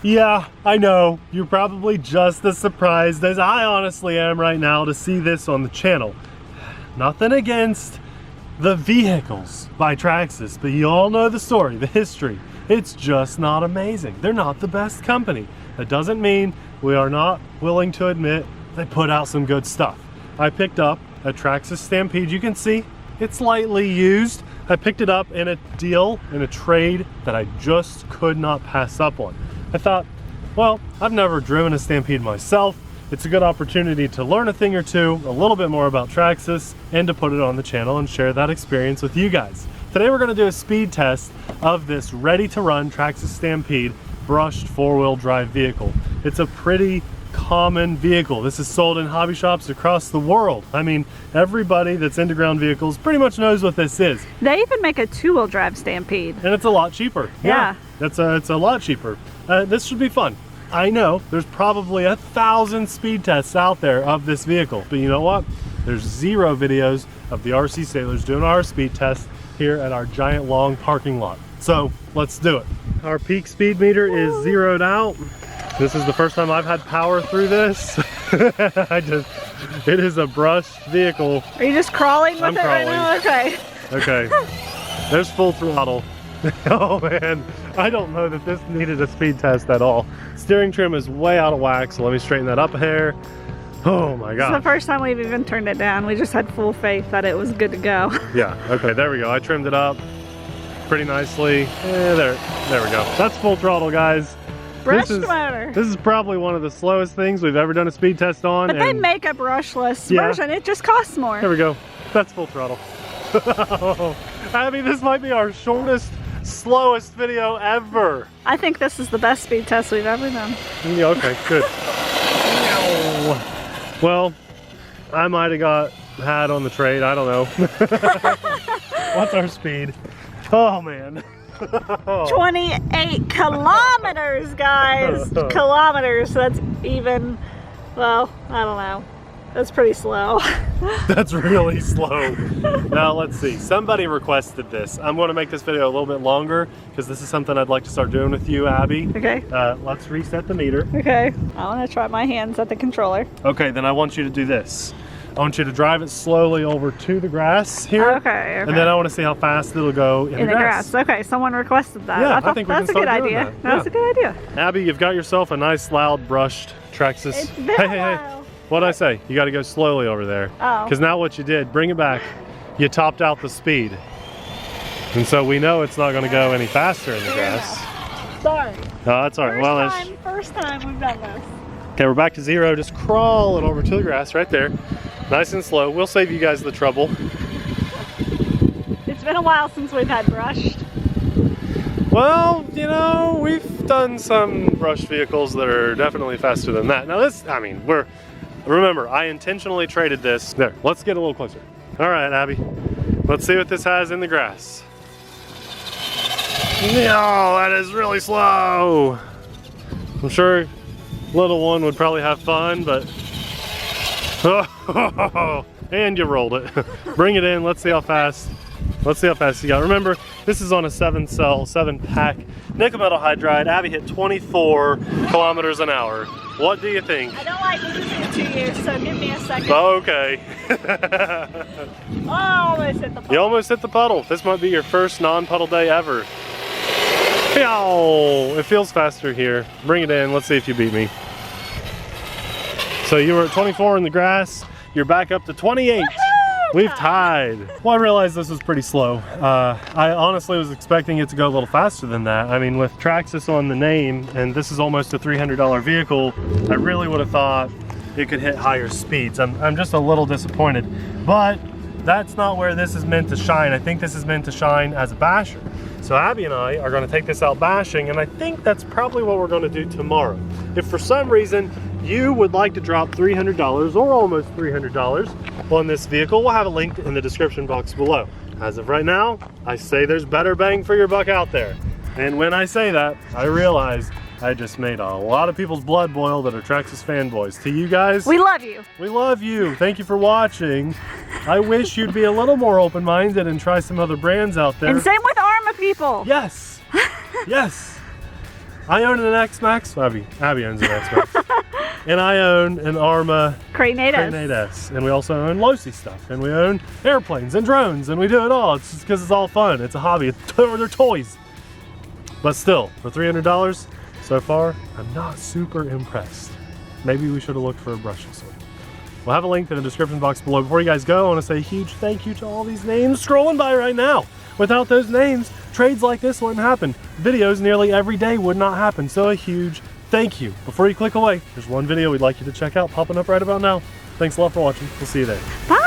Yeah, I know. You're probably just as surprised as I honestly am right now to see this on the channel. Nothing against the vehicles by Traxxas, but you all know the story, the history. It's just not amazing. They're not the best company. That doesn't mean we are not willing to admit they put out some good stuff. I picked up a Traxxas Stampede. You can see it's lightly used. I picked it up in a deal, in a trade that I just could not pass up on. I thought, well, I've never driven a Stampede myself. It's a good opportunity to learn a thing or two, a little bit more about Traxxas, and to put it on the channel and share that experience with you guys. Today we're gonna do a speed test of this ready-to-run Traxxas Stampede brushed four-wheel drive vehicle. It's a pretty common vehicle. This is sold in hobby shops across the world. I mean, everybody that's into ground vehicles pretty much knows what this is. They even make a two-wheel drive Stampede. And it's a lot cheaper. Yeah. It's a lot cheaper. This should be fun. I know there's probably 1,000 speed tests out there of this vehicle, but you know what? There's 0 videos of the TheRcSaylors doing our speed test here at our giant long parking lot. So let's do it. Our peak speed meter is zeroed out. This is the first time I've had power through this. It is a brushed vehicle. Are you just crawling with it right now? Okay. Okay. There's full throttle. Oh man, I don't know that this needed a speed test at all. Steering trim is way out of whack, so let me straighten that up a hair. Oh my god. It's the first time we've even turned it down. We just had full faith that it was good to go. Yeah, okay, there we go. I trimmed it up pretty nicely. There we go. That's full throttle, guys. Brushed motor. This is probably one of the slowest things we've ever done a speed test on. But they make a brushless version. It just costs more. There we go. That's full throttle. Abby, this might be our shortest, slowest video ever. I think this is the best speed test we've ever done. Yeah, okay, good. Well, I might have had on the trade, I don't know. What's our speed? Oh man. 28 kilometers, guys. Kilometers. That's even, well, I don't know. That's pretty slow. That's really slow. Now let's see. Somebody requested this. I'm going to make this video a little bit longer because this is something I'd like to start doing with you, Abby. Okay. Let's reset the meter. Okay. I want to try my hands at the controller. Okay, then I want you to do this. I want you to drive it slowly over to the grass here. Okay. And then I want to see how fast it'll go in the grass. Okay, someone requested that. Yeah, I think we can start doing idea. that. That's a good idea. Abby, you've got yourself a nice loud brushed Traxxas. It's been a while. What'd I say? You got to go slowly over there. Oh. Because now what you did, bring it back, you topped out the speed. And so we know it's not going to go any faster in the grass. Sorry. No, that's all right. First time we've done this. Okay, we're back to 0. Just crawl it over to the grass right there. Nice and slow. We'll save you guys the trouble. It's been a while since we've had brushed. Well, you know, we've done some brushed vehicles that are definitely faster than that. Now this, I mean, remember, I intentionally traded this. There, let's get a little closer. All right, Abby, let's see what this has in the grass. No, that is really slow. I'm sure little one would probably have fun, but and you rolled it. Bring it in. Let's see how fast. Let's see how fast you got. Remember, this is on a 7-pack nickel metal hydride. Abby hit 24 kilometers an hour. What do you think? I don't like losing to you, so give me a second. Okay. Oh, I almost hit the puddle. You almost hit the puddle. This might be your first non-puddle day ever. Yow! It feels faster here. Bring it in. Let's see if you beat me. So you were at 24 in the grass. You're back up to 28. We've tied. Well, I realized this was pretty slow. I honestly was expecting it to go a little faster than that. I mean, with Traxxas on the name, and this is almost a $300 vehicle, I really would have thought it could hit higher speeds. I'm just a little disappointed, but that's not where this is meant to shine. I think this is meant to shine as a basher. So Abby and I are gonna take this out bashing, and I think that's probably what we're gonna do tomorrow. If for some reason you would like to drop $300 or almost $300 on this vehicle, we'll have a link in the description box below. As of right now, I say there's better bang for your buck out there. And when I say that, I realize I just made a lot of people's blood boil that are Traxxas fanboys. To you guys, we love you. We love you. Thank you for watching. I wish you'd be a little more open-minded and try some other brands out there. And same with Arma people. Yes. Yes. I own an X-Max. Abby owns an X-Max. And I own an Arma Crane 8S. 8S. And we also own Losi stuff. And we own airplanes and drones. And we do it all. It's just because it's all fun. It's a hobby. They're toys. But still, for $300 so far, I'm not super impressed. Maybe we should have looked for a brushless one. We'll have a link in the description box below. Before you guys go, I want to say a huge thank you to all these names scrolling by right now. Without those names, trades like this wouldn't happen. Videos nearly every day would not happen. So a huge thank you. Before you click away, there's one video we'd like you to check out popping up right about now. Thanks a lot for watching. We'll see you there. Bye.